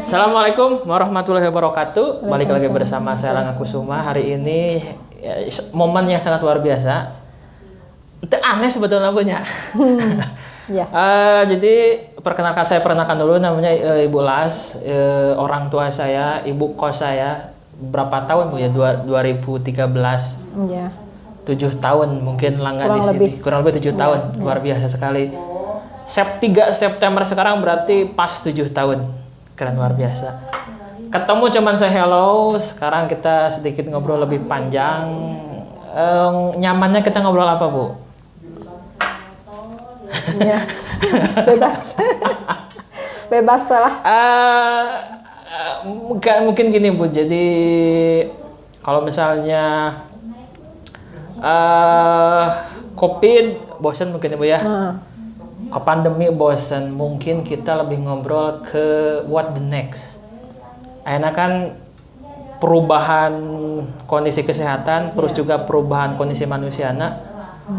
Assalamualaikum warahmatullahi wabarakatuh. Balik lagi bersama saya Rangga Kusuma. Hari ini momen yang sangat luar biasa. Itu aneh sebetulnya punya. Ya. Jadi saya perkenalkan dulu, namanya Ibu Las, orang tua saya, ibu kos saya. Berapa tahun Bu ya? 2013. Ya. 7 tahun mungkin langgan di sini. Kurang lebih 7 tahun. Ya. Luar biasa sekali. 3 September sekarang berarti pas 7 tahun. Keren, luar biasa. Ketemu cuman saya hello, sekarang kita sedikit ngobrol lebih panjang. Nyamannya kita ngobrol apa, Bu? Ya. Bebas. Bebas lah. Mungkin gini, Bu. Jadi kalau misalnya COVID bosan mungkin, Bu ya. Ke pandemi bosan, mungkin kita lebih ngobrol ke what the next. Akhirnya kan perubahan kondisi kesehatan, terus juga perubahan kondisi manusia.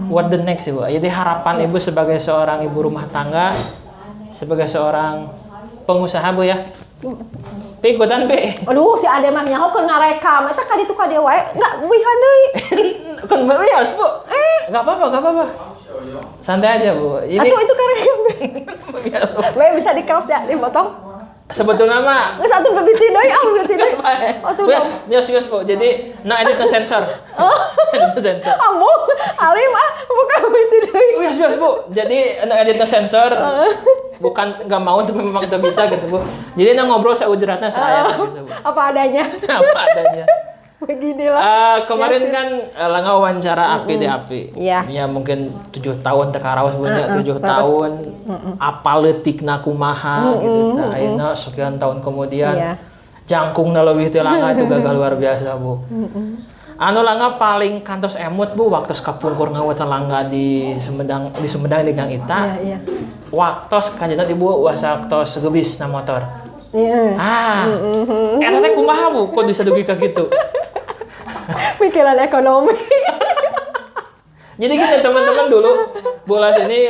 What the next, Ibu? Jadi harapan Ibu sebagai seorang ibu rumah tangga, sebagai seorang pengusaha, Bu ya. Pi ikutan, Pi. Aduh, si Ade mah nyaho keur ngarekam. Eta ka ditu ka dia wae. Enggak wihan deui. Kan bias, Bu. Enggak apa-apa. Santai aja, Bu. Ini itu kan rekam. Bae bisa di-crop ya, dipotong. Sebetulnya mah satu bebiti deui, bebiti deui. Oh, tuh. Bias, Bu. Jadi edit sensor. Edit sensor. Amung, alim bukan bebiti deui. Bias, Bu. Jadi edit sensor. Bukan nggak mau, tapi memang tidak bisa gitu, Bu. Jadi ngobrol seujratnya saya gitu, Bu. Apa adanya. Apa adanya. Beginilah. Kemarin kan Langga wawancara api. Iya. Ya mungkin 7 tahun tekaraos punya 7 tahun. Apa leutikna kumaha gitu. Ayeuna sekian tahun kemudian jangkungna leuwih teh Langga itu gagal luar biasa, Bu. Anu Langga paling kantos emut, Bu, waktu kapungkur ngawatan Langga di Sumedang di Gang Ita. Iya. Waktu kanjena Ibu wasaktos gebis na motor. Iya. Eta teh kumaha, Bu? Kok bisa dugi ka kitu? Pikiran ekonomi. Jadi gini teman-teman, dulu bola sini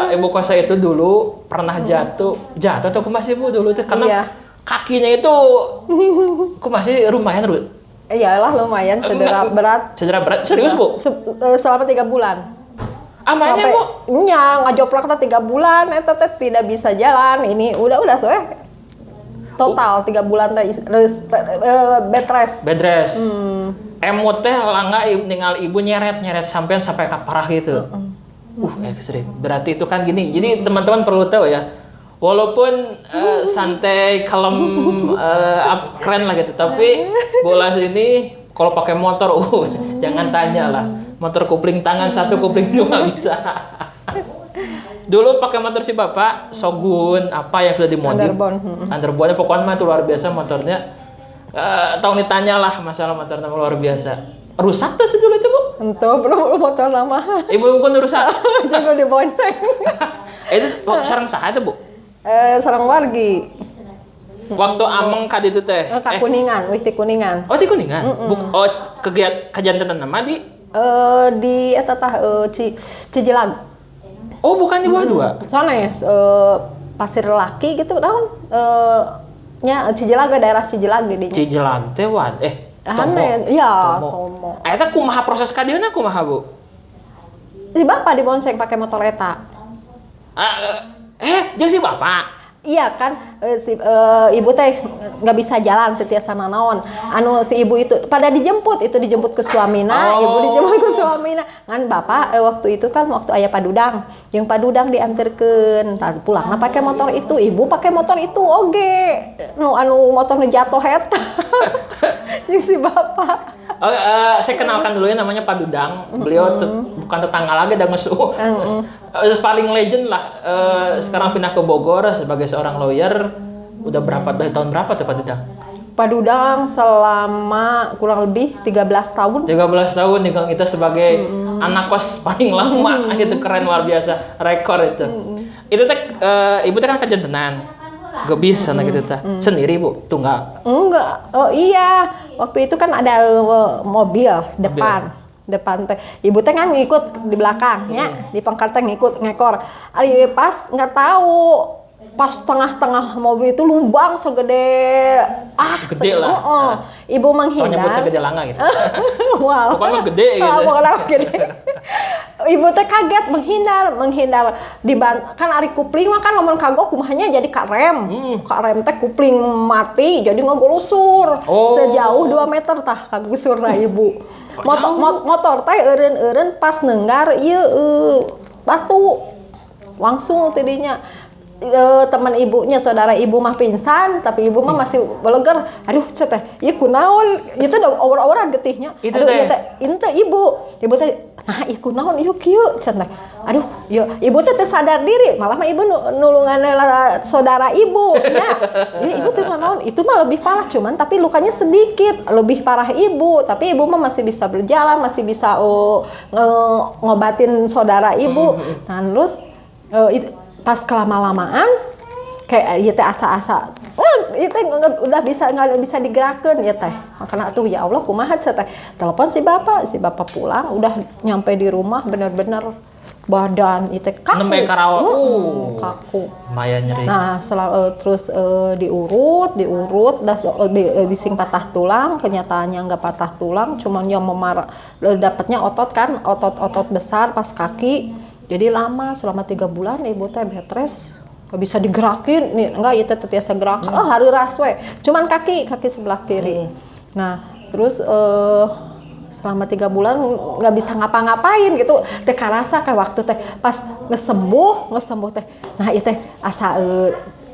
ibu kos saya itu dulu pernah jatuh atau kumaha sih, Bu, dulu itu karena kakinya itu masih lumayan, Bu. Iyalah lumayan cedera berat. Cedera berat serius, Bu? Selama 3 bulan. Amanya, Bu? Nya ngajoplak 3 bulan eta teh tidak bisa jalan. Ini udah soe. Total 3 bulan teh bed rest. Emot teh Langga tinggal ibu nyeret sampai ka parah gitu. Ekstrim. Berarti itu kan gini. Jadi teman-teman perlu tahu ya. Walaupun santai, kalem, keren lah gitu. Tapi bola sini kalau pakai motor, jangan tanya lah. Motor kupling tangan 1, kupling 2 bisa. Dulu pakai motor si Bapak, Shogun, apa yang sudah dimodif. Underbone. Pokoknya mah itu luar biasa motornya. Tahu ditanya lah masalah motornya luar biasa. Rusak tuh dulu itu, Bu? Entah, belum motor lama. Ibu pun rusak. Jago dibonceng. Itu sareng saha itu, Bu? Sareng wargi. Waktu ameng ka ditu teh. Ka Kuningan, wis di Kuningan. Oh, di Kuningan. Kegiatan nama di eta tah Cijilag. Oh, bukan di Bawah 2. Sana ya, Pasir Laki gitu, naon? Nya Cijilag, daerah Cijilag di dinya. Cijilag teh Tomo. Eta kumaha proses ka dieuna kumaha, Bu? Si Bapak dibonceng pakai motor eta. Jeung si Bapak. Iya kan, ibu teh nggak bisa jalan teh tiasa naon. Anu si ibu itu pada dijemput ke suamina, ibu dijemput ke suamina. Ngan bapak waktu itu kan waktu aya padudang, jeung padudang dianterkeun, tar pulangna pakai motor itu, ibu pakai motor itu oge. Anu motorna jatuh eta. Jeung si bapak. Saya kenalkan dulu ya, namanya Pak Dudang. Beliau bukan tetangga lagi, dan paling legend lah. Sekarang pindah ke Bogor sebagai seorang lawyer. Udah dari tahun berapa tuh Pak Dudang? Pak Dudang selama kurang lebih 13 tahun. 13 tahun nih Kang, kita sebagai anak kos paling lama. Itu keren, luar biasa, rekor itu. Itu teh ibu teh kan kejantenan. Gebis sana gitu teh. Sendiri, Bu? Tunggal? Enggak. Oh iya, waktu itu kan ada mobil depan teh. Ibu teh kan ngikut di belakang ya, di pangkal teh ngikut ngekor. Ari pas nggak tahu pas tengah-tengah mobil itu lubang segede Gede lah. Ibu menghindar. Taunya bos segede langga gitu. Wow. Pokoknya gede gitu. Pokoknya gede. Ibu teh kaget menghindar kan ari kupling mah kan lamun kagok kumahnya jadi kak rem teh kupling mati jadi ngegelusur sejauh 2 meter tah kagusur lah ibu. Motor teh eureun pas neunggar ieu batu langsung tidinya. Teman ibunya, saudara ibu mah pingsan, tapi ibu mah masih beleger. Aduh, teh, ieu kunaon? Ieu teh aur-auran getihnya. Itu aduh, teh. Ieu teh ibu teh, nah ieu kunaon ieu kieu? Teh. Aduh, ibu teh sadar diri, malah mah ibu nulungan saudara ibu. Ya, ibu teh kunaon? Itu mah lebih parah cuman tapi lukanya sedikit, lebih parah ibu, tapi ibu mah masih bisa berjalan, masih bisa ngobatin saudara ibu. Nah, terus pas kelama-lamaan kayak ieu teh asa-asa ieu teh udah nggak bisa digerakkeun ya teh. Makanya tuh ya Allah kumaha teh. Telepon si bapak pulang udah nyampe di rumah bener-bener badan itu kaku. Nembe karawa. Kaku. Lumayan nyeri. Nah, terus diurut dah bising patah tulang, kenyataannya nggak patah tulang, cuma yang dapatnya otot besar pas kaki. Jadi lama selama 3 bulan ibu teh bed rest, nggak bisa digerakin, nih enggak ieu teh tiasa gerak. Hareuras we. Cuman kaki sebelah kiri. Nah, terus selama 3 bulan nggak bisa ngapa-ngapain gitu. Teh karasa kayak waktu teh pas ngesembuh teh. Nah, ieu teh asa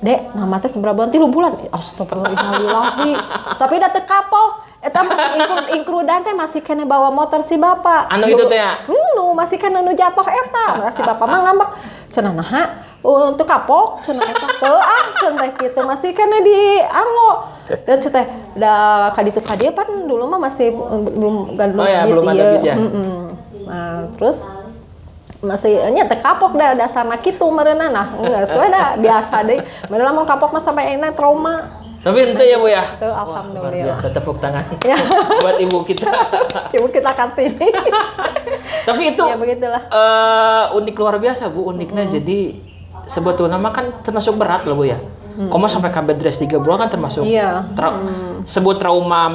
Dek, mama teh seberapa bulan? 3 bulan. Astagfirullahaladzim. Tapi udah teu kapok. Eta masih ingkrudan teh masih kena bawa motor si bapak. Anu itu teh ya? Masih kena nu jatuh eta. Si bapak mah ngambek. Cenah naha? Untuk kapok cenah eta. Teu cenah kitu masih kena di anggo. Dan teh da kaditu kadieu pan dulu mah masih belum belum ada bit ya. Nah, terus masih nya teh kapok dah dasarna kitu meureunna nah geus we da biasa deui. Mun lamun kapok mah sampai ayeuna trauma. Tapi ente ya Bu ya. Tuh, alhamdulillah. Biasa tepuk tangan ya. buat ibu kita. Ibu kita Kartini. Tapi itu ya begitulah. Unik luar biasa Bu, uniknya jadi sebetulnya mah kan termasuk berat loh Bu ya. Koma sampai bed rest 3 bulan kan termasuk sebut trauma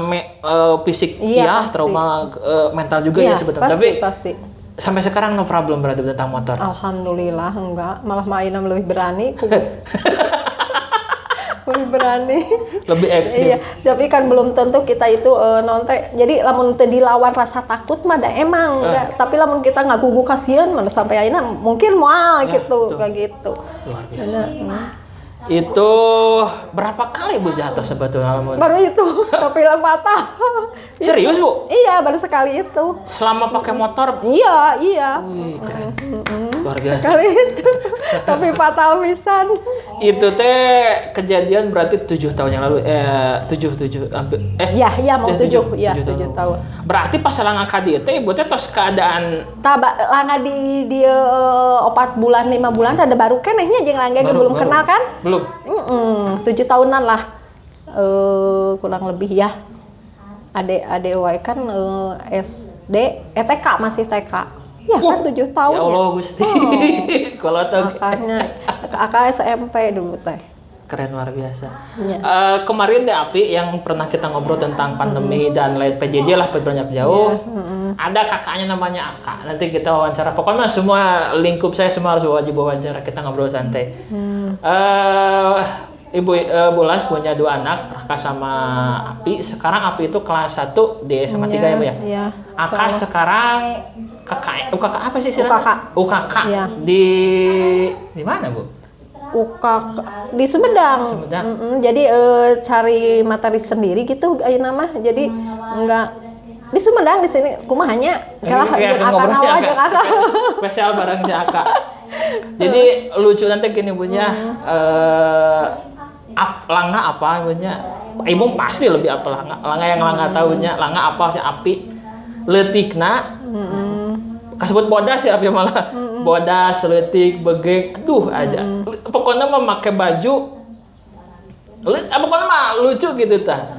fisik ya, trauma mental juga ya sebetulnya. Tapi pasti. Sampai sekarang no problem berarti tentang motor. Alhamdulillah enggak, malah Maina lebih berani. Lebih berani, lebih ekstrim. Iya, tapi kan belum tentu kita itu nontek. Jadi lamun teu dilawan rasa takut mah da emang enggak. Tapi lamun kita ngagugu kasihan mana sampai ayeuna mungkin moal gitu, kayak gitu. Luar biasa. Itu berapa kali Bu jatuh sebetulnya? Baru itu, tapi patah. Serius Bu? Iya, baru sekali itu. Selama pakai motor? Iya. Wih, keren. Luar biasa. Kali itu, tapi fatal pisan. Itu teh kejadian berarti 7 tahun yang lalu. 7 hampir. Iya, mau 7 tahun. Berarti pas langa ka dieu teh ibu teh tos keadaan langa di dia 4 bulan 5 bulan ada baru kenehnya jeung langga belum kenal kan? Belum. 7 tahunan lah. Kurang lebih ya. Adik wae kan SD, TK masih TK. Ya kan 7 tahun ya. Allah Gusti. Kalau tahu makanya kakak SMP dulu teh. Keren luar biasa. Ya. Kemarin deh Api yang pernah kita ngobrol tentang pandemi dan lain PJJ lah banyak jauh. Ada kakaknya namanya Aka. Nanti kita wawancara. Pokoknya semua lingkup saya semua harus wajib wawancara. Kita ngobrol santai. Ibu Bulas punya 2 anak, Raka sama Api. Sekarang Api itu kelas 1 di SMA 3 ya Bu ya? Iya. Aka sekarang UKK apa sih istilahnya? UKK. Ya. Di mana Bu? UKK di Sumedang. Jadi cari materi sendiri gitu nama. Jadi enggak di Sumedang di sini kumahanya kalah spesial barang Aka. Jadi lucu nanti gini punya Langa apa punya ibu pasti lebih apa Langa yang Langa tahunya Langa apa sih Api letikna kasebut bodas ya Api malah bodas letik begek aduh aja pokoknya memakai baju pokoknya mah lucu gitu tah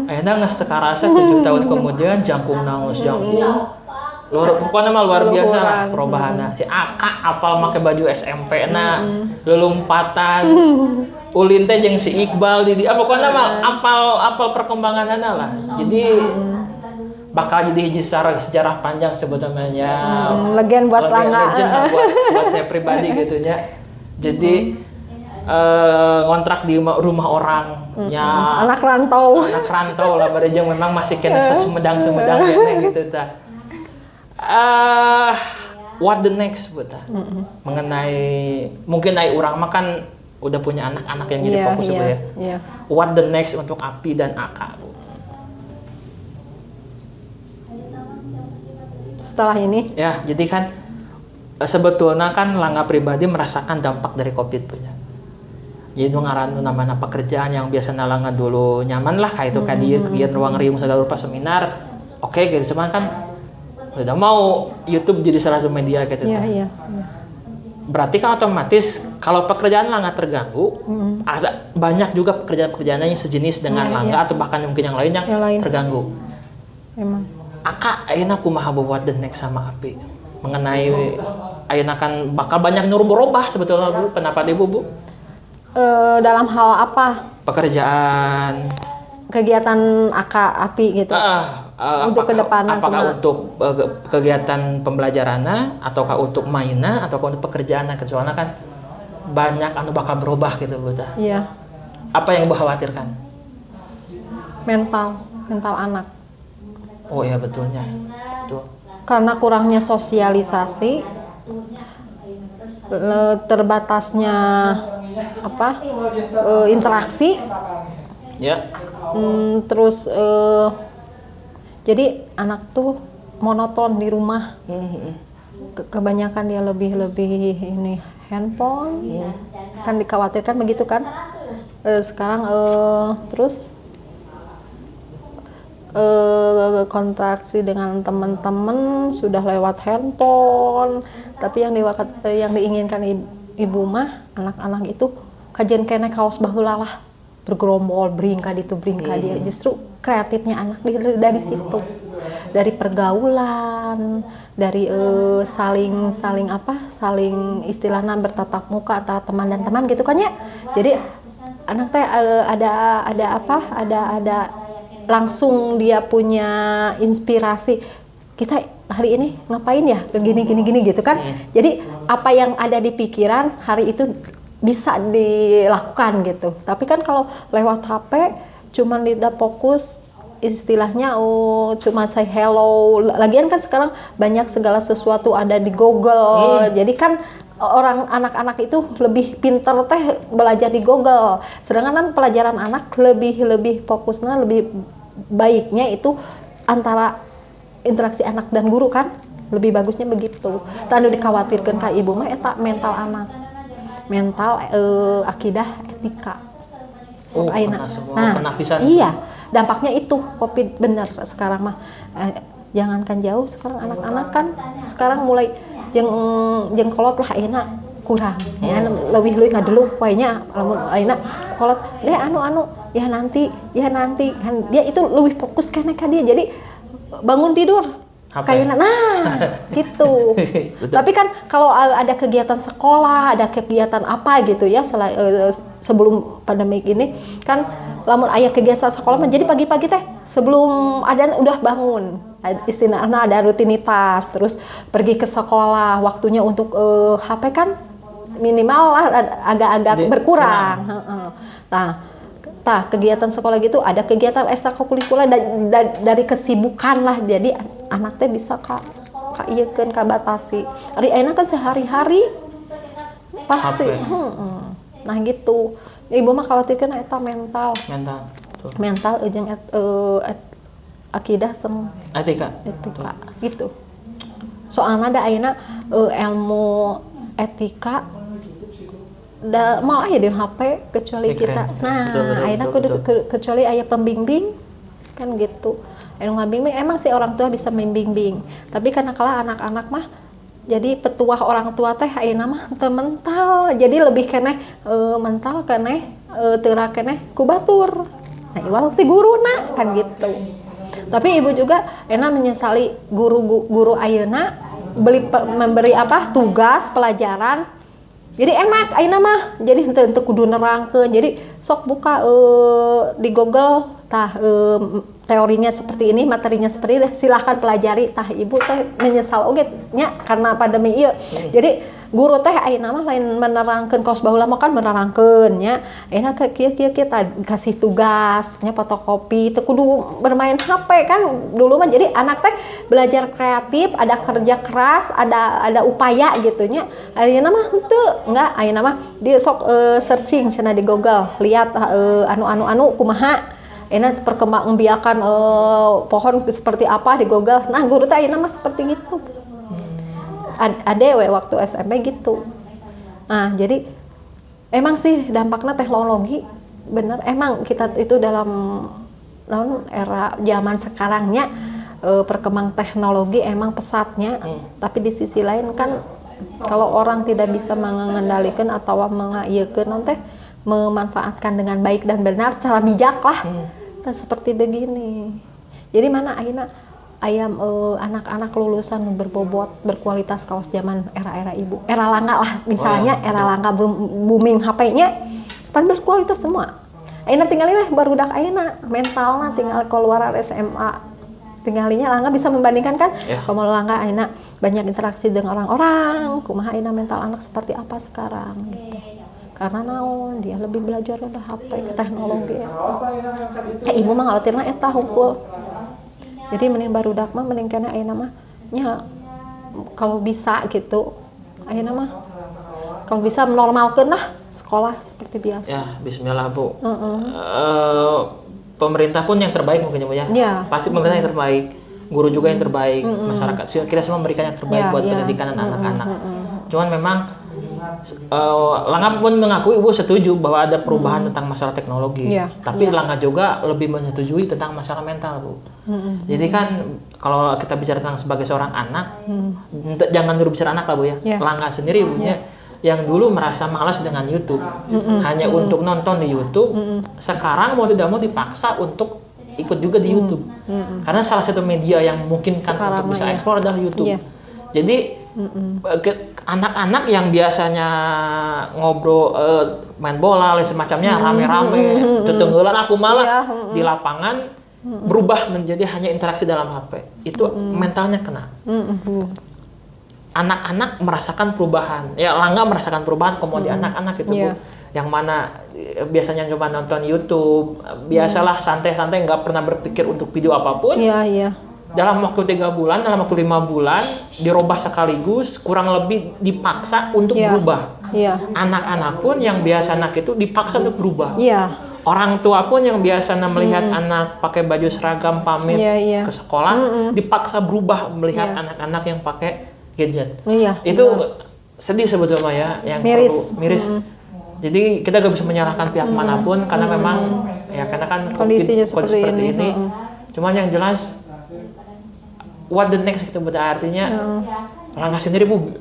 akhirnya nges teka rasa 7 tahun kemudian jangkung nangis jangkung Pokoknya mah luar biasa lah Leluhuran. perubahannya. Si Aka apal make baju SMP lelumpatan. Ulin teh jeung si Iqbal di pokoknya mah apal perkembanganana lah. Jadi bakal jadi hiji sejarah panjang sebetulnya. Legend buat Langa. Legend lah buat saya pribadi gitu ya. Jadi ngontrak di rumah orang nya Anak rantau lah barejeng memang masih kena semedang-semedang gitu ta. What the next buat ta? Mengenai mungkin ai urang mah kan udah punya anak-anak yang jadi fokus ya. Iya. What the next untuk Api dan Aka? Setelah ini Ya, jadi kan sebetulnya kan Langa pribadi merasakan dampak dari COVID punya. Jadi ngaran namanya pekerjaan yang biasa Langa dulu nyaman lah kayak itu kan dia kegiatan ruang riung segala rupa seminar. Oke, gitu cuman kan udah mau YouTube jadi salah satu media gitu. Iya. Berarti kan otomatis kalau pekerjaan Langa terganggu, ada banyak juga pekerjaan-pekerjaan yang sejenis dengan Langa atau bahkan mungkin yang lain yang lain. terganggu. Emang. Aka ayeuna kumaha buat the next sama Api mengenai ayeuna kan bakal banyak berubah sebetulnya Bu, pendapat Ibu Bu? Dalam hal apa? Pekerjaan, Kegiatan Api gitu. Untuk kedepannya apakah untuk kegiatan pembelajarannya ataukah untuk mainnya ataukah untuk pekerjaannya, kecuali kan banyak bakal berubah gitu Bu. Iya. Apa yang Ibu khawatirkan? Mental anak. Oh iya betulnya. Betul. Karena kurangnya sosialisasi, terbatasnya interaksi, Ya. terus jadi anak tuh monoton di rumah. Kebanyakan dia lebih ini handphone, kan dikhawatirkan begitu kan. Sekarang terus kontraksi dengan teman-teman sudah lewat handphone, tapi yang diinginkan ibu mah anak-anak itu kajian kene kaos baheula lah, bergerombol bringka ditu bringka dia. Justru kreatifnya anak dari situ, dari pergaulan, dari saling istilahnya bertatap muka antara teman dan teman gitu kan ya. Jadi anak teh ada langsung dia punya inspirasi, kita hari ini ngapain ya gini gitu kan. Jadi apa yang ada di pikiran hari itu bisa dilakukan gitu. Tapi kan kalau lewat HP cuman tidak fokus, istilahnya cuma say hello. Lagian kan sekarang banyak segala sesuatu ada di Google. Jadi kan anak-anak itu lebih pintar teh belajar di Google. Sedangkan kan pelajaran anak lebih fokusnya, lebih baiknya itu antara interaksi anak dan guru kan. Lebih bagusnya begitu. Tanu dikhawatirkan ka ibu mah eta mental anak. Mental akidah etika. Ayeuna. Iya, dampaknya itu COVID bener sekarang mah. Jangankan jauh, sekarang anak-anak kan sekarang mulai jeung kolot lah ayeuna kurang. Ya leuwih ngadeluk wae nya lamun ayeuna kolot anu ya nanti kan dia itu lebih fokus karena dia jadi bangun tidur kayaknya gitu. Tapi kan kalau ada kegiatan sekolah, ada kegiatan apa gitu ya sebelum pandemi ini kan lamun aya kegiatan sekolah jadi pagi-pagi teh sebelum ada udah bangun, istilahnya ada rutinitas, terus pergi ke sekolah, waktunya untuk HP kan minimal lah agak-agak berkurang. Nah, kegiatan sekolah gitu ada kegiatan ekstrakurikuler dari kesibukan lah, jadi anak teh bisa ieukeun kabatasi. Ari ayeuna kan sehari-hari pasti. Nah gitu. Ibu mah khawatirkeun eta mental jeung akidah sem etika gitu. Soalnya ada ayeuna ilmu etika malah ya di HP kecuali kita. Nah, ayeuna kudu kecuali aya pembimbing kan gitu. Anu ngabimbing emang sih orang tua bisa membimbing, tapi karena kala anak-anak mah jadi petuah orang tua teh ayeuna mah teu mental, jadi lebih keneh mental keneh teu keneh ku batur. Nah, iwal ti guruna kan gitu. Tapi ibu juga menyesali guru ayeuna memberi tugas pelajaran. Jadi enak ayeuna mah. Jadi henteu kudu nerangkeun. Jadi sok buka di Google teorinya seperti ini, materinya seperti ini, silahkan pelajari. Tah ibu teh menyesal oge nya karena pandemi ieu. Jadi guru teh ayeuna mah lain menerangkeun kaos baheula mah kan menerangkeun nya. Ayeuna kieu kasih tugasnya fotokopi, teu kudu bermain HP kan dulu mah. Jadi anak teh belajar kreatif, ada kerja keras, ada upaya gitu nya. Ayeuna mah henteu, enggak ayeuna mah di sok searching cenah di Google, lihat anu kumaha. Perkembang biakan pohon seperti apa di Google. Nah guru teh ayeuna mah seperti gitu. Adewe waktu SMP gitu. Nah jadi emang sih dampaknya teknologi bener. Emang kita itu dalam era zaman sekarangnya perkembang teknologi emang pesatnya. Tapi di sisi lain kan kalau orang tidak bisa mengendalikan atau mengayekeun nanti memanfaatkan dengan baik dan benar secara bijak lah. Seperti begini. Jadi mana ayeuna ayam anak-anak lulusan berbobot berkualitas kaos zaman era ibu, era langka lah misalnya. Era langka booming HP-nya pan berkualitas semua. Ayeuna tinggalnya barudak ayeuna mentalna tinggal keluar SMA tinggalinya langka bisa membandingkan kan. Kalau langka ayeuna banyak interaksi dengan orang-orang, kumaha ayeuna mental anak seperti apa sekarang gitu. Karena naon dia lebih belajar dari HP ke teknologi. Ibu mah khawatirna eta hungkul. Jadi mending barudak mah mending kana ayeuna mah nya kalau bisa gitu. Ayeuna mah kalau bisa menormalkeun lah sekolah seperti biasa. Ya, bismillah Bu. Pemerintah pun yang terbaik mungkin Bu ya. Pasti pemerintah yang terbaik, guru juga yang terbaik, masyarakat kita semua memberikan yang terbaik buat pendidikan anak-anak. Cuman memang Langga pun mengaku ibu setuju bahwa ada perubahan tentang masalah teknologi, tapi Langga juga lebih menyetujui tentang masalah mental Bu. Jadi kan kalau kita bicara tentang sebagai seorang anak, jangan dulu bicara anak lah Bu ya. Langga sendiri ibunya yang dulu merasa malas dengan YouTube, hanya untuk nonton di YouTube, sekarang mau tidak mau dipaksa untuk ikut juga di YouTube, karena salah satu media yang memungkinkan untuk bisa eksplor adalah YouTube. Jadi anak-anak yang biasanya ngobrol main bola dan semacamnya rame-rame tetenggelan aku malah di lapangan berubah menjadi hanya interaksi dalam HP. Itu mentalnya kena. Anak-anak merasakan perubahan. Ya Langga merasakan perubahan kemudian anak-anak itu Bu. Yang mana biasanya cuma nonton YouTube, biasalah santai-santai nggak pernah berpikir untuk video apapun. Dalam waktu 3 bulan, dalam waktu 5 bulan dirubah sekaligus, kurang lebih dipaksa untuk berubah. Anak-anak pun yang biasa anak itu dipaksa untuk berubah. Orang tua pun yang biasanya melihat anak pakai baju seragam pamit ke sekolah, dipaksa berubah melihat anak-anak yang pakai gadget. Itu sedih sebetulnya ya, yang miris. Jadi kita gak bisa menyalahkan pihak manapun karena memang ya karena kan kondisinya seperti ini. Cuman yang jelas what the next itu artinya Langga sendiri Bu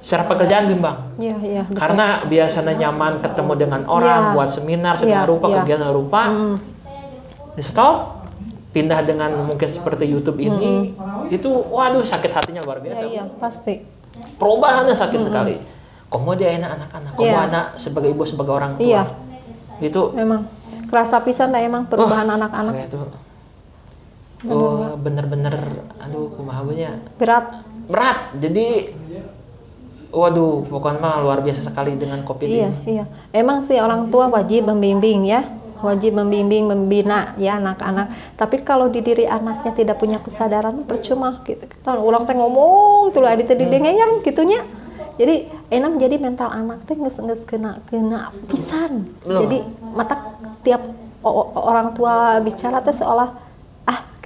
secara pekerjaan bimbang. Karena biasanya nyaman ketemu dengan orang buat seminar rupa kegiatan rupa di stop pindah dengan mungkin seperti YouTube ini itu waduh sakit hatinya luar biasa. Pasti. Perubahannya sakit sekali. Komo dia enak anak-anak, komo anak sebagai ibu sebagai orang tua. Itu memang kerasa pisan emang perubahan anak-anak. Itu. Bener-bener aduh kumaha nya berat jadi waduh pokoknya mah luar biasa sekali dengan COVID ini. Emang sih orang tua wajib membimbing ya, wajib membimbing membina ya anak-anak, tapi kalau di diri anaknya tidak punya kesadaran percuma gitu. Orang teh ngomong tuh ada tadi dengengan gitunya. Jadi enak jadi mental anak teh geus kena pisan. Jadi mata tiap orang tua bicara teh seolah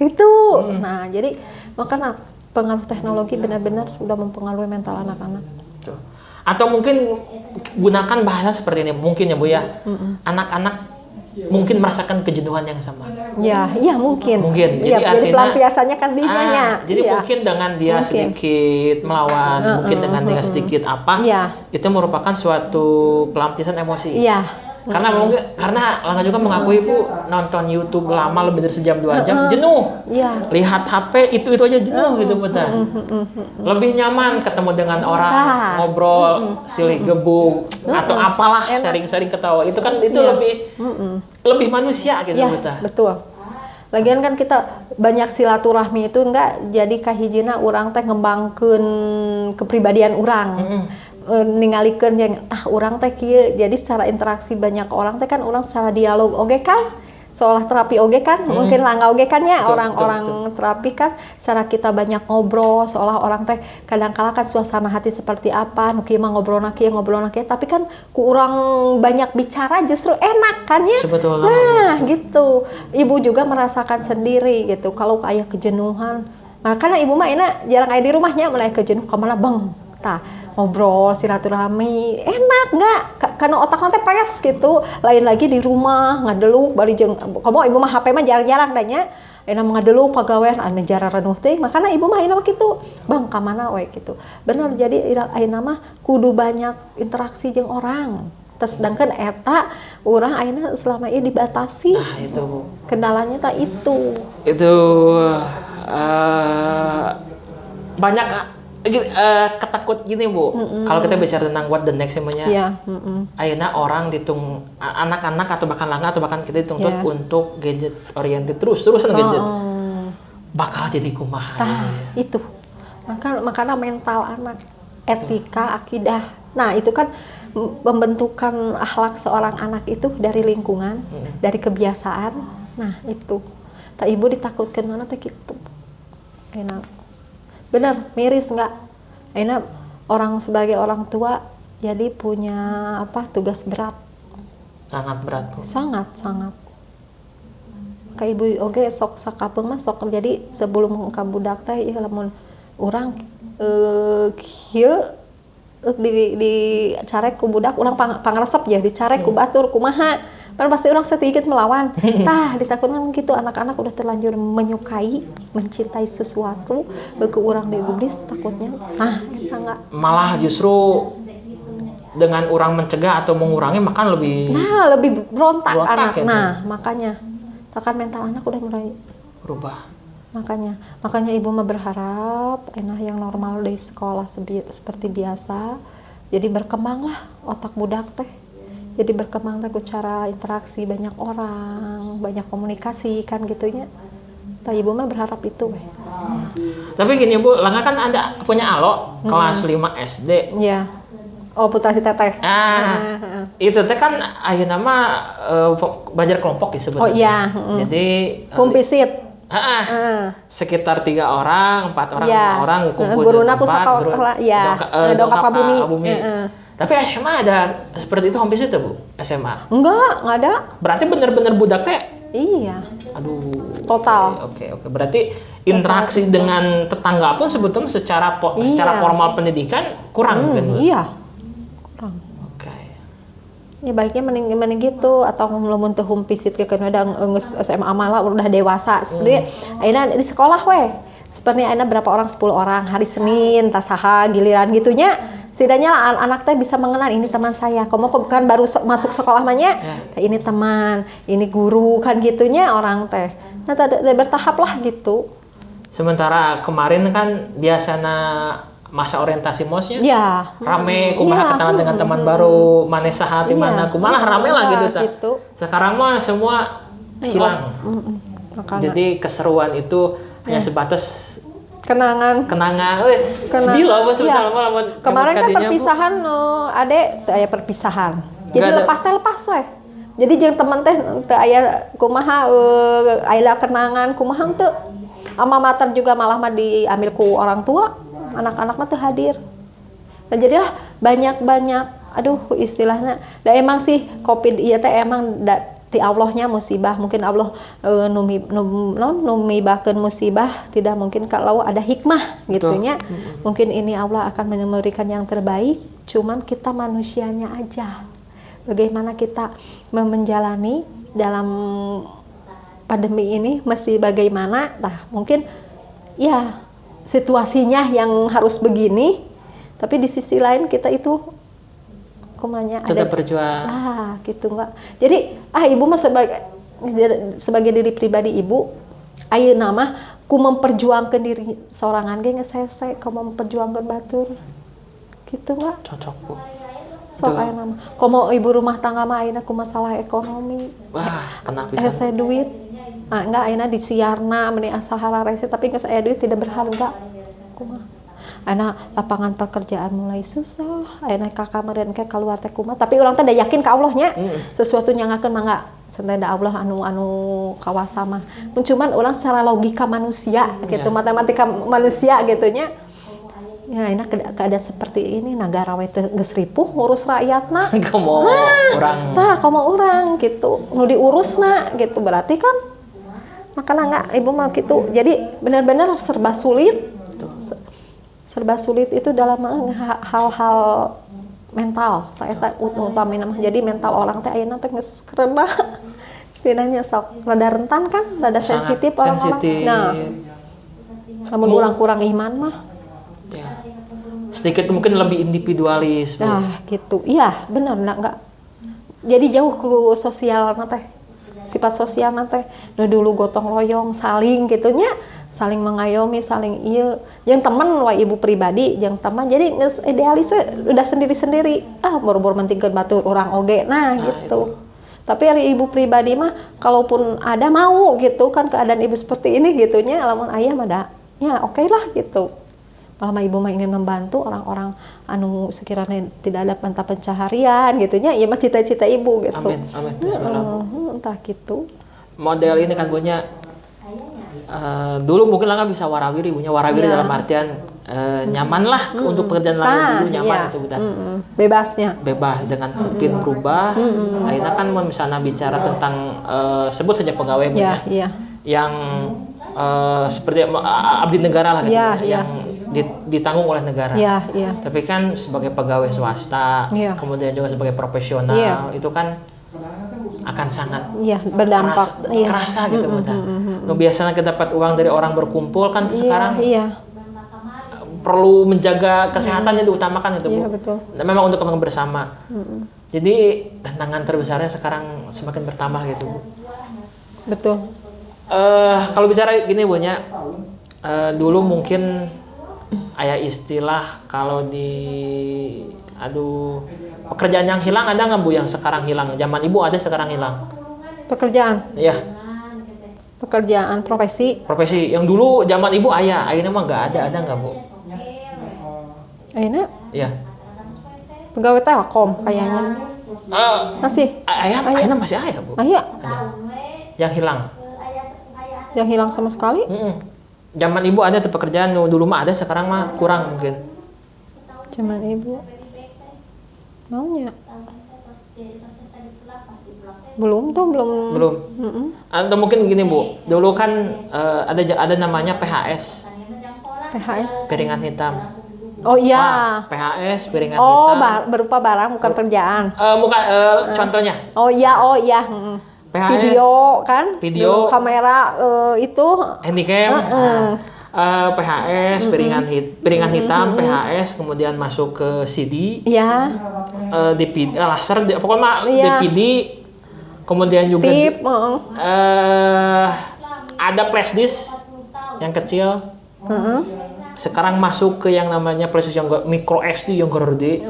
gitu. Nah, jadi makanya pengaruh teknologi benar-benar sudah mempengaruhi mental anak-anak. Atau mungkin gunakan bahasa seperti ini mungkin ya Bu ya. Anak-anak mungkin merasakan kejenuhan yang sama. Iya mungkin. Jadi pelampiasannya kan dianya. Jadi mungkin dengan dia sedikit melawan, mungkin dengan dia sedikit itu merupakan suatu pelampiasan emosi. Karena Langga juga mengakui Bu nonton YouTube lama lebih dari sejam 2 jam jenuh. Iya. Lihat HP itu aja jenuh gitu betul. Lebih nyaman ketemu dengan orang ngobrol silih gebuk atau apalah sharing-sharing ketawa. Itu kan lebih manusia gitu betul. Betul. Lagian kan kita banyak silaturahmi itu enggak jadi kahijina urang teh ngembangkeun kepribadian urang. Ningalikeun yang urang teh kieu. Jadi secara interaksi banyak orang teh kan urang secara dialog oge kan seolah terapi oge kan mungkin Langga oge kan ya orang-orang terapi kan secara kita banyak ngobrol seolah orang teh kadang-kala kan suasana hati seperti apa nu kieu mah ngobrolna kieu tapi kan ku urang banyak bicara justru enak kan ya. Sebetulnya. Nah gitu ibu juga merasakan sendiri gitu kalau aya kejenuhan nah karena ibu mah jarang aya di rumahnya mulai kejenuh kemana bang ngobrol silaturahmi enak nggak karena otak nanti pres gitu lain lagi di rumah ngadeluk bari jeung komo ibu mah HP mah jarang-jarang danya enak ngadeluk pagawean anu jara renuh teh makanya ibu mah ayeuna kitu bang ka mana we gitu bener jadi ayeuna mah kudu banyak interaksi jeung orang sedangkan eta urang ayeuna selama ini dibatasi nah itu Bu kendalanya tak itu banyak ketakut gini Bu, kalau kita bicara tentang what the next semuanya, ayeuna orang ditung anak-anak atau bahkan Langga atau bahkan kita dituntut untuk gadget oriented terus-terusan gadget, bakal jadi kumaha. Itu, makanya mental anak, etika, akidah, nah itu kan pembentukan akhlak seorang anak itu dari lingkungan, dari kebiasaan, nah itu, tak ibu ditakutkan mana teh gitu, enak. Benar, miris nggak? Enak orang sebagai orang tua jadi punya tugas berat. Sangat berat. Sangat. Ka ibu oge sok sakapeung mah sok jadi sebelum ka budak teh ieu lamun urang kieu di carek ku budak urang pangaresep ya dicarek ku batur kumaha. Kan pasti orang sedikit melawan. Ditakutkan gitu anak-anak udah terlanjur menyukai, mencintai sesuatu, ke orang digubris takutnya. Enggak. Malah justru dengan orang mencegah atau mengurangi makan lebih berontak anak. Ya, makanya takkan mental anak udah mulai berubah. Makanya ibu mah berharap yang normal di sekolah seperti biasa. Jadi berkembanglah otak budak teh. Jadi berkembang teh cara interaksi banyak orang, banyak komunikasi kan gitunya. Ibu mah berharap itu. Tapi gini Bu, Langga kan ada punya alo kelas 5 SD. Iya. Oh, putra si teteh. Itu teh kan ayeuna mah belajar kelompok ya sebetulnya. Oh iya. Jadi kumpisit. Sekitar 3 orang, 4 orang, 5 orang kumpul guruna di tempat. Dongkap ka bumi. Tapi SMA ada seperti itu hampir itu Bu? SMA? Enggak ada. Berarti bener-bener budak teh? Iya. Aduh. Total. Oke. Berarti interaksi dengan tetangga pun sebetulnya secara formal pendidikan kurang kan Bu? Iya. Kurang. Oke. Ya baiknya mending gitu atau lamun teu humpisit ke udah SMA malah udah dewasa. Seperti ayeuna di sekolah Seperti ayeuna berapa orang 10 orang hari Senin tasaha giliran gitunya. Setidaknya anak teh bisa mengenal ini teman saya. Kamu kan baru masuk sekolah mahnya, ini teman, ini guru kan gitunya orang teh. Nah, bertahap lah gitu. Sementara kemarin kan biasanya masa orientasi mosnya, rame kumaha kenalan dengan teman baru, mana saha di mana, kumaha rame lah gitu. Sekarang mah semua hilang. Jadi keseruan itu hanya sebatas kenangan. Sedih loh kemarin kan perpisahan aya perpisahan. Jadi lepas weh. Jadi jeung teman teh teu aya kumaha aya kenangan kumaha teu. Alma mater juga malah mah diambil ku orang tua, anak-anak mah teu hadir. Nah jadilah banyak istilahnya. Da emang sih Covid ieu teh emang ti Allahnya musibah, mungkin Allah numibahkeun musibah tidak mungkin kalau ada hikmah gitunya. Mungkin ini Allah akan memberikan yang terbaik, cuman kita manusianya aja. Bagaimana kita menjalani dalam pandemi ini mesti bagaimana? Mungkin ya situasinya yang harus begini, tapi di sisi lain kita itu kumanya Tetap berjuang. Gitu Mbak. Jadi ibu mah sebagai diri pribadi ibu, ayeuna mah ku memperjuangkan diri sorangan ge geus hese, ku memperjuangkan batur. Gitu Mbak. Cocok Bu. Sok ayeuna mah. Komo ibu rumah tangga mah ayeuna ku masalah ekonomi. Wah, kena pisan. Hese duit. Enggak ayeuna disiarna meni asahara rese tapi geus aya duit tidak berharga. Kumaha? Ayeuna lapangan pekerjaan mulai susah, ayeuna kakak meureun ke kaluar teh kumaha, tapi urang teh da yakin ka Allah nya. Sesuatu nyangakeun mangga santai da Allah anu kawasa mah. Cuman urang secara logika manusia gitu, matematika manusia gitu nya. Ya enak keadaan seperti ini negara we teu geus ripuh ngurus rakyatna. Komo urang. Komo urang gitu. Nu diurusna gitu berarti kan makanya enggak ibu mah gitu. Jadi benar-benar serba sulit. Serba sulit itu dalam hal-hal mental. Eta utamina mah. Jadi mental orang teh ayeuna teh geus karena setidaknya sok rada rentan kan, rada sensitif orang-orang. Nah, lamun urang kurang iman mah ya. Sedikit mungkin lebih individualis. Gitu. Iya, benar enggak. Jadi jauh ke sosial teh. Sifat sosial teh. Nu dulu gotong royong, saling gitunya, saling mengayomi, saling ieu. Jeung teman wae ibu pribadi, jeung teman. Jadi geus idealis we udah sendiri-sendiri. Boro-boro mentingkeun batur urang oge. Nah, gitu. Itu. Tapi hari ibu pribadi mah kalaupun ada mau gitu kan keadaan ibu seperti ini gitunya, lamun aya mah da. Ya, oke lah gitu. Kalau ibu mah ingin membantu orang-orang anu sekiranya tidak ada mata pencaharian gitunya, ya mah cita-cita ibu gitu. Amin. Entah gitu. Model ini kan punya dulu mungkin lah bisa warawiri, punya warawiri dalam artian nyaman lah untuk pekerjaan lain dulu nyaman itu bukan. Bebasnya. Bebas dengan pin berubah. Akhirnya kan misalnya bicara tentang sebut saja pegawai yang seperti abdi negara lah gitu, yang ditanggung oleh negara. Tapi kan sebagai pegawai swasta, kemudian juga sebagai profesional, itu kan akan sangat berdampak, kerasa gitu, biasanya kita dapat uang dari orang berkumpul kan sekarang perlu menjaga kesehatannya diutamakan gitu Bu. Betul. Nah, memang untuk kembang bersama. Jadi tantangan terbesarnya sekarang semakin bertambah gitu Bu. Betul. Kalau bicara gini Bu nya, dulu mungkin aya istilah kalau pekerjaan yang hilang ada nggak Bu yang sekarang hilang? Zaman Ibu ada sekarang hilang? Pekerjaan? Iya. Pekerjaan, profesi? Profesi yang dulu zaman Ibu akhirnya mah nggak ada nggak Bu? Akhirnya? Iya. Pegawai Telkom kayaknya. Masih? Akhirnya masih ada Bu? Ada. Yang hilang? Yang hilang sama sekali? Zaman Ibu ada tuh pekerjaan dulu mah ada, sekarang mah kurang mungkin. Zaman Ibu maunya belum. Atau mungkin gini Bu, dulu kan ada namanya PHS. Piringan hitam. Oh iya. PHS piringan hitam. Berupa barang bukan kerjaan. Bukan contohnya. Oh iya. PHS, video, kamera itu handycam. PHS piringan hitam, PHS kemudian masuk ke CD. DVD, laser, pokoknya DVD. Kemudian juga ada flash disk yang kecil. Sekarang masuk ke yang namanya flash disk yang micro SD yang gede,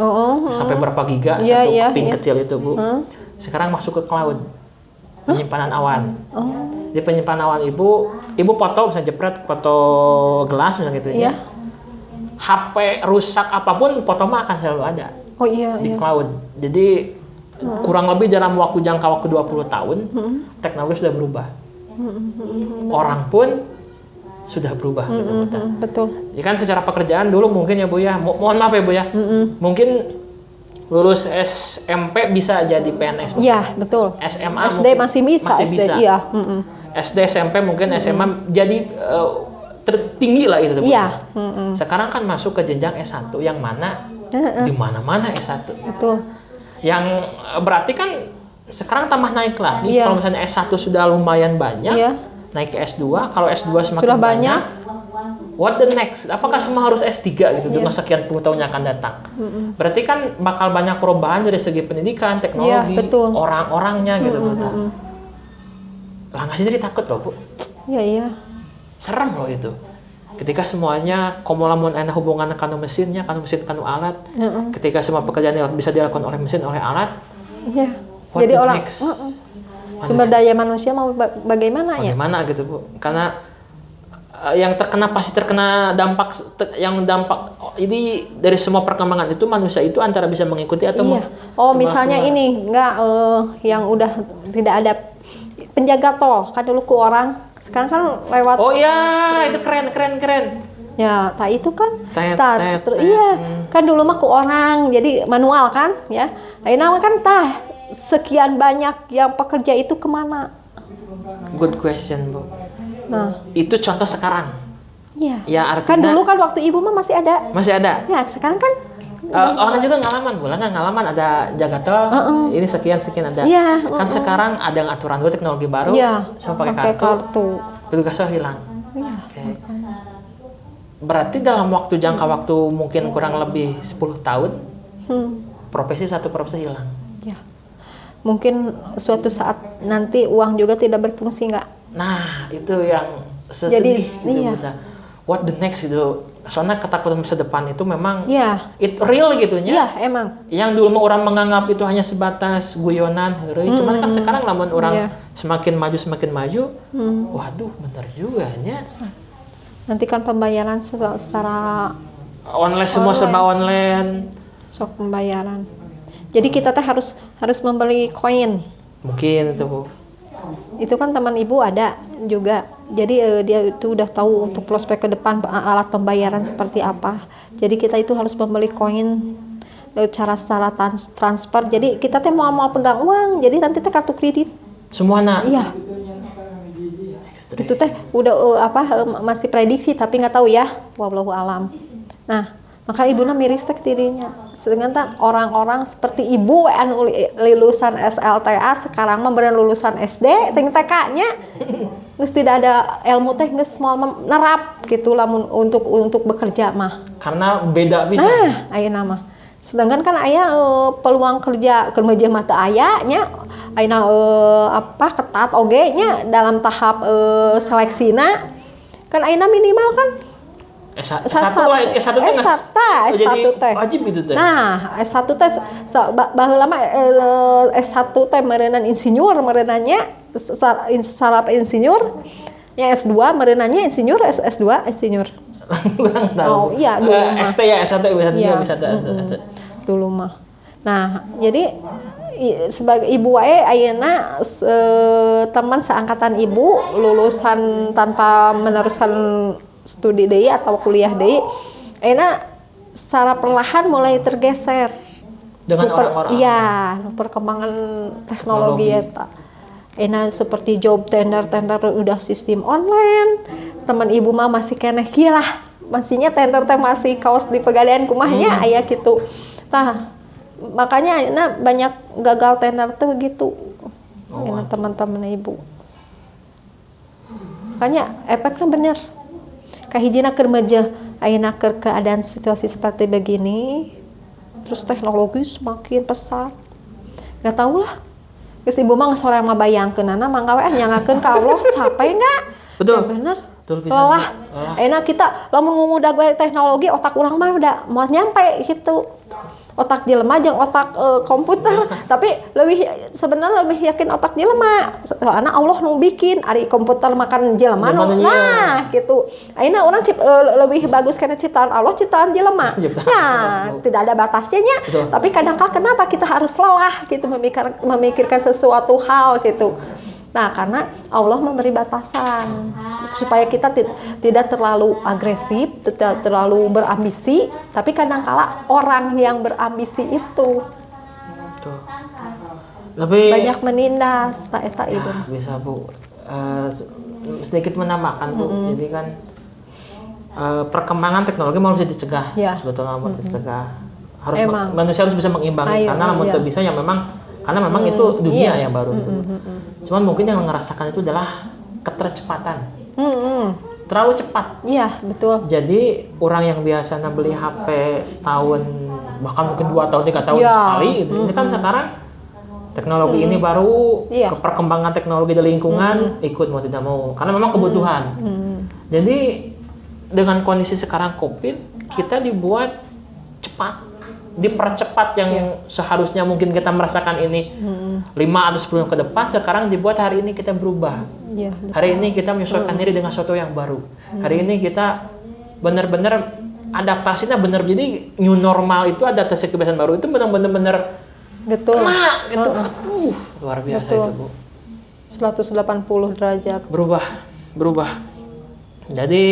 sampai berapa giga satu pin kecil itu Bu. Sekarang masuk ke cloud. Penyimpanan awan. Di penyimpanan awan ibu foto bisa jepret foto gelas misalnya gitu ya. HP rusak apapun foto mah akan selalu ada. Di cloud. Jadi kurang lebih dalam jangka waktu 20 tahun teknologi sudah berubah. Orang pun sudah berubah gitu. Betul. Ya kan secara pekerjaan dulu mungkin ya Bu ya. Mohon maaf ya Bu ya. Mungkin lulus SMP bisa jadi PNS. Iya, betul. SMA SD masih bisa. Iya. SD, SMP mungkin SMA jadi tertinggi lah itu. Iya. Sekarang kan masuk ke jenjang S1 yang mana di mana-mana S1. Betul. Yang berarti kan sekarang tambah naik lagi. Kalau misalnya S1 sudah lumayan banyak, naik ke S2. Kalau S2 semakin banyak, what the next? Apakah semua harus S3 gitu dengan sekian puluh tahun yang akan datang? Berarti kan bakal banyak perubahan dari segi pendidikan, teknologi, orang-orangnya gitu. Lah nggak sih jadi takut loh Bu? Iya. Serem loh itu. Ketika semuanya lamun enak hubungan kanu mesin kanu alat. Ketika semua pekerjaan bisa dilakukan oleh mesin, oleh alat. Iya. What Jadi the orang next? sumber daya manusia mau bagaimana ya? Bagaimana gitu Bu? Karena yang pasti terkena dampak ini dari semua perkembangan itu manusia itu antara bisa mengikuti atau misalnya ini enggak yang udah tidak ada penjaga tol kan dulu ku orang sekarang kan lewat. Oh iya, itu keren. Ya, itu kan. Kan dulu mah ku orang jadi manual kan ya. Ayeuna kan sekian banyak yang pekerja itu kemana? Good question Bu. Nah, itu contoh sekarang. Iya. Ya artinya. Kan dulu kan waktu ibu mah masih ada. Masih ada. Ya, sekarang kan. Orang juga ngalaman ada jaga tol. Ini sekian ada. Iya. Kan sekarang ada yang aturan dulu teknologi baru. Iya. Sama pakai kartu. Petugasnya hilang. Iya. Okay. Berarti dalam jangka waktu mungkin kurang lebih 10 tahun, satu profesi hilang. Ya. Mungkin suatu saat nanti uang juga tidak berfungsi nggak? Nah, itu yang sedih gitu. What the next gitu. Soalnya ketakutan masa depan itu memang it real gitu nya. Iya, emang. Yang dulu mah orang menganggap itu hanya sebatas guyonan, cuman kan sekarang lamun orang semakin maju, waduh bener juga nya. Nanti kan pembayaran secara online, semua serba online. Sok pembayaran. Jadi kita harus membeli koin. Mungkin itu Bu. Itu kan teman ibu ada juga. Jadi dia itu udah tahu untuk prospek ke depan alat pembayaran seperti apa. Jadi kita itu harus membeli koin secara transfer. Jadi kita mau pegang uang. Jadi nanti kartu kredit. Semuanya. Iya. Itu udah masih prediksi tapi nggak tahu ya. Wallahu alam. Nah, maka ibunya miris dirinya. Sedangkan orang-orang seperti ibu anu lulusan SLTA sekarang mah bener lulusan SD ting TK-nya geus tidak ada ilmu teh geus moal nerap gitu lah untuk bekerja mah. Karena beda bisa. Ayeuna mah. Sedangkan kan aya peluang kerja mah teu aya nya. Ayeuna ketat oge nya dalam tahap seleksina. Kan ayeuna minimal kan S1 teh wajib gitu teh. Nah, S1 teh baheula mah S1 teh meureunana insinyur meureunanya sarap insinyur. Ya S2 meureunanya insinyur, S2 insinyur. Kurang tahu. Oh iya, ST ya, S1 bisa dulu mah. Nah, jadi sebagai ibu wae ayeuna teman seangkatan ibu lulusan tanpa meneruskan studi deui atau kuliah deui, ayeuna secara perlahan mulai tergeser dengan orang-orang. Iya, perkembangan teknologi eta. Ayeuna seperti job tender udah sistem online. Teman ibu mah masih keneh kieu lah. Masihnya tender teh masih kaos di pegadaian kumahnya aya kitu. Tah, makanya ayeuna banyak gagal tender tuh gitu. Ayeuna teman-teman ibu. Makanya efeknya bener. Kahijina keur meujeuh ayeuna keur keadaan situasi seperti begini terus teknologi semakin pesat nggak tahu lah geus ibu mah geus horeang mah bayangkeunana mangga we nyangakeun ka Allah capek enggak betul ya bener betul lelah ayeuna kita lamun ngumudag we teknologi otak urang mah udah moal nyampe gitu otak jelema jeung otak komputer tapi sebenarnya lebih yakin otak jelema soalna Allah nu bikin ari komputer makan jelema nah gitu ayeuna urang lebih bagus kana ciptaan Allah ciptaan jelema tidak ada batasnya nya tapi kadang-kadang kenapa kita harus lelah gitu memikirkan sesuatu hal gitu. Nah, karena Allah memberi batasan supaya kita tidak terlalu agresif, tidak terlalu berambisi, tapi kadang-kala orang yang berambisi itu lebih banyak menindas, eta ibu. Bisa Bu, sedikit menambahkan Bu. Jadi kan perkembangan teknologi mau bisa dicegah, sebetulnya mau dicegah. Manusia harus bisa mengimbangi karena namun tidak bisa ya memang. Karena memang itu dunia yang baru gitu. Cuman mungkin yang merasakan itu adalah ketercepatan. terlalu cepat. Iya, betul. Jadi orang yang biasanya beli HP setahun bahkan mungkin 2 tahun 3 tahun Ya. sekali gitu. Ini kan sekarang teknologi ini baru, Iya. perkembangan teknologi di lingkungan ikut mau tidak mau karena memang kebutuhan. Jadi dengan kondisi sekarang COVID, kita dibuat cepat, dipercepat yang seharusnya mungkin kita merasakan ini 5 atau 10 ke depan, sekarang dibuat hari ini kita berubah. Iya. Hari ini kita menyesuaikan diri dengan sesuatu yang baru. Hari ini kita benar-benar adaptasinya benar, jadi new normal itu adaptasi kebiasaan baru itu benar-benar Betul. nah gitu. Luar biasa Betul. itu, Bu. 180 derajat. Berubah. Jadi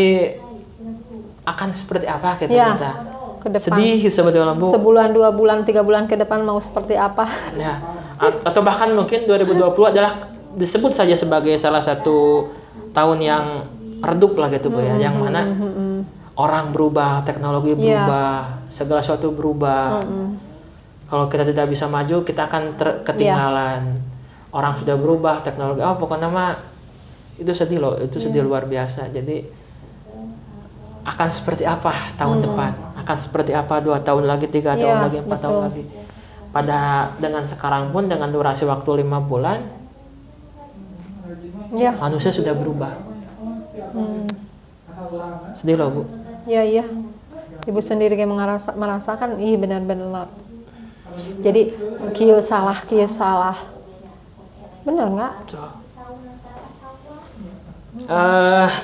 akan seperti apa kita Ya, kita? ke depan. Sedih sebetulnya, Bu. Sebulan, 2 bulan, 3 bulan ke depan mau seperti apa? Ya. Atau bahkan mungkin 2020 adalah disebut saja sebagai salah satu tahun yang redup lah gitu, Bu ya. Yang mana orang berubah, teknologi berubah, segala sesuatu berubah. Kalau kita tidak bisa maju, kita akan ketinggalan. Orang sudah berubah, teknologi, pokoknya mah itu sedih loh, itu sedih luar biasa. Jadi akan seperti apa tahun depan? Akan seperti apa 2 tahun lagi, 3 tahun lagi, 4 tahun lagi? Dengan sekarang pun dengan durasi waktu 5 bulan, manusia sudah berubah. Sedih loh, Bu. Iya. Ibu sendiri kayak merasakan, benar-benar. Jadi kieu salah. Benar nggak?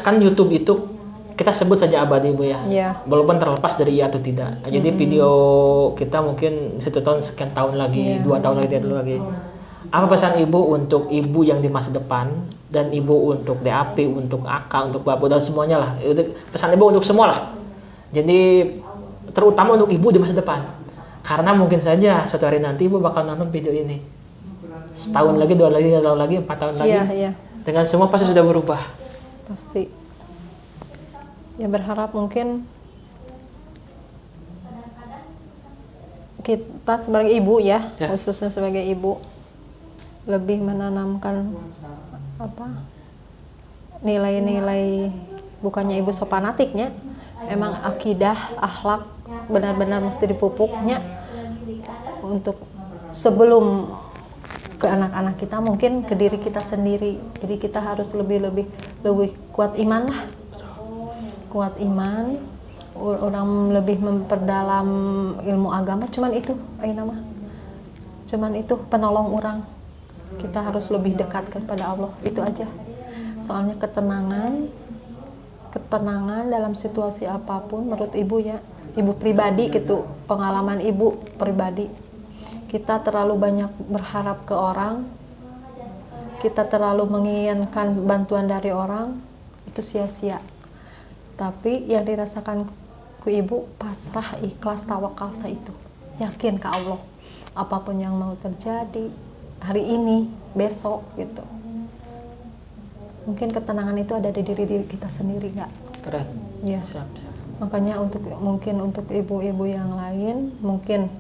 Kan YouTube itu kita sebut saja abadi, Bu ya. Iya. Walaupun terlepas dari iya atau tidak. Jadi video kita mungkin 1 tahun sekian tahun lagi, 2 tahun lagi, 3 tahun lagi. Apa pesan Ibu untuk ibu yang di masa depan dan Ibu untuk DAP, untuk AK, untuk Bapak dan semuanya lah. Itu pesan Ibu untuk semua lah. Jadi terutama untuk Ibu di masa depan. Karena mungkin saja suatu hari nanti Ibu bakal nonton video ini. Setahun lagi, 2 tahun lagi, 4 tahun lagi. Iya. Dengan semua pasti sudah berubah. Pasti. Ya berharap mungkin kita sebagai ibu ya, khususnya sebagai ibu lebih menanamkan nilai-nilai, bukannya ibu so fanatiknya, emang akidah, akhlak benar-benar mesti dipupuknya untuk sebelum ke anak-anak kita, mungkin ke diri kita sendiri. Jadi kita harus lebih kuat iman lah. Kuat iman, orang lebih memperdalam ilmu agama, cuman itu penolong orang. Kita harus lebih dekat kepada Allah, itu aja. Soalnya ketenangan dalam situasi apapun menurut ibu ya, ibu pribadi gitu, pengalaman ibu pribadi, kita terlalu banyak berharap ke orang, kita terlalu menginginkan bantuan dari orang, itu sia-sia. Tapi yang dirasakan ku ibu pasrah, ikhlas, tawakal itu, yakin ke Allah, apapun yang mau terjadi hari ini, besok gitu. Mungkin ketenangan itu ada di diri kita sendiri, nggak? Keren. Ya. Siap. Makanya untuk ibu-ibu yang lain, mungkin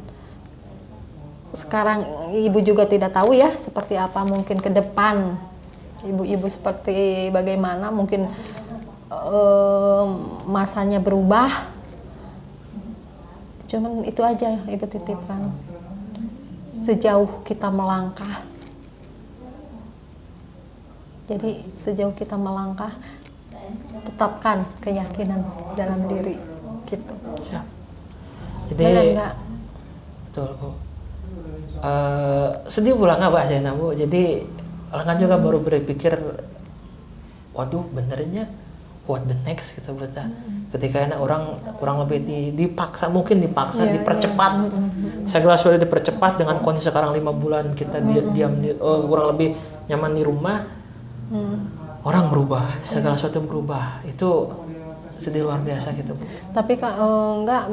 sekarang ibu juga tidak tahu ya seperti apa mungkin ke depan ibu-ibu seperti bagaimana, mungkin masanya berubah. Cuman itu aja yang ibu titipkan, sejauh kita melangkah. Jadi sejauh kita melangkah, tetapkan keyakinan dalam diri gitu. Siap. Jadi betul, Bu. Sedih pula nggak Pak Zainab, Bu? Jadi orang kan juga baru berpikir, waduh benernya what the next gitu berarti. Ketika orang kurang lebih dipaksa, dipercepat. Segala sesuatu dipercepat dengan kondisi sekarang 5 bulan kita diam kurang lebih nyaman di rumah. Orang berubah, segala sesuatu berubah. Itu sedih luar biasa gitu, Bu. Tapi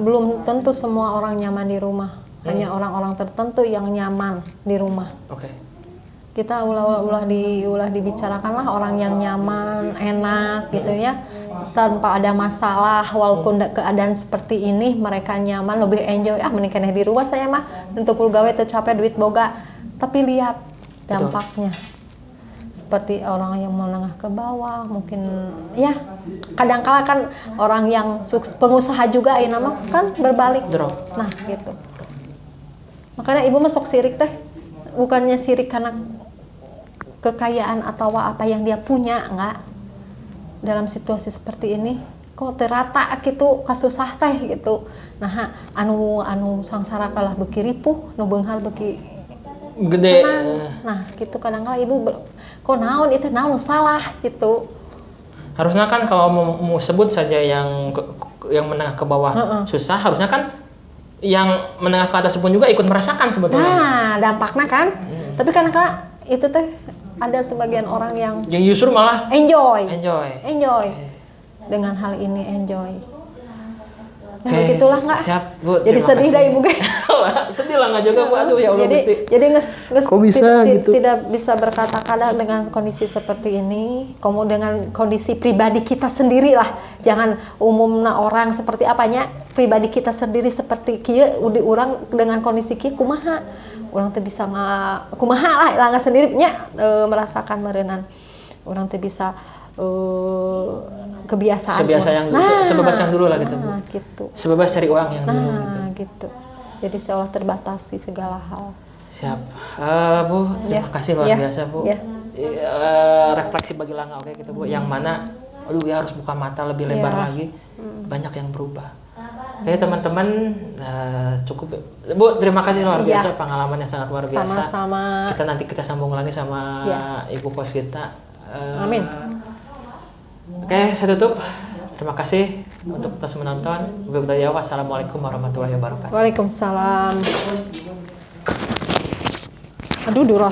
belum tentu semua orang nyaman di rumah. Hanya orang-orang tertentu yang nyaman di rumah. Oke. Kita ulah dibicarakanlah orang yang nyaman, enak gitu ya, tanpa ada masalah, walaupun keadaan seperti ini mereka nyaman, lebih enjoy. Menikah di rumah saya mah untuk gawe tercapai duit boga, tapi lihat dampaknya. seperti orang yang menengah ke bawah, mungkin ya kadang-kala kan orang yang pengusaha juga ya nama kan berbalik. Drop. Nah gitu. Makanya ibu masuk sirik teh bukannya sirik karena kekayaan atau apa yang dia punya, enggak. Dalam situasi seperti ini kok terata gitu kasusah teh gitu. Nah anu sangsara kalah beki ripuh, nu beunghal beki gede. Nah gitu kadang-kala ibu kok naon itu naon salah gitu. Harusnya kan kalau mau sebut saja yang menengah ke bawah susah, harusnya kan yang menengah ke atas pun juga ikut merasakan sebetulnya. Nah dampaknya kan. Tapi kadang-kala itu teh ada sebagian orang yang justru malah enjoy Okay. dengan hal ini enjoy. Ya Okay. begitulah nggak. Siap Bu. Jadi sedih dah ibu guys. Sedih lah nggak juga Bu. Aduh ya Allah Gusti. Jadi Kok bisa gitu? tidak bisa berkata-kata dengan kondisi seperti ini. Kamu dengan kondisi pribadi kita sendiri lah. Jangan umumna orang seperti apanya. Pribadi kita sendiri seperti kieu urang dengan kondisi kieu kumaha. Urang teh bisa kumaha lah langga sendirinya merasakan meureunnan. Urang teh bisa kebiasaan. Sebebas yang dulu lah gitu Bu. Gitu. Sebebas cari uang yang dulu gitu. Jadi seolah terbatasi segala hal. Siap. Bu, terima kasih luar biasa Bu. Refleksi bagi Langga oke gitu Bu. Yang mana aduh ya harus buka mata lebih lebar lagi. Banyak yang berubah. Oke teman-teman, cukup Bu, terima kasih luar biasa, pengalaman yang sangat luar biasa. Sama-sama. Kita sambung lagi sama ibu kos kita. Amin. Oke, saya tutup. Terima kasih untuk terus menonton. Wassalamualaikum warahmatullahi wabarakatuh. Waalaikumsalam. Aduh, durasi.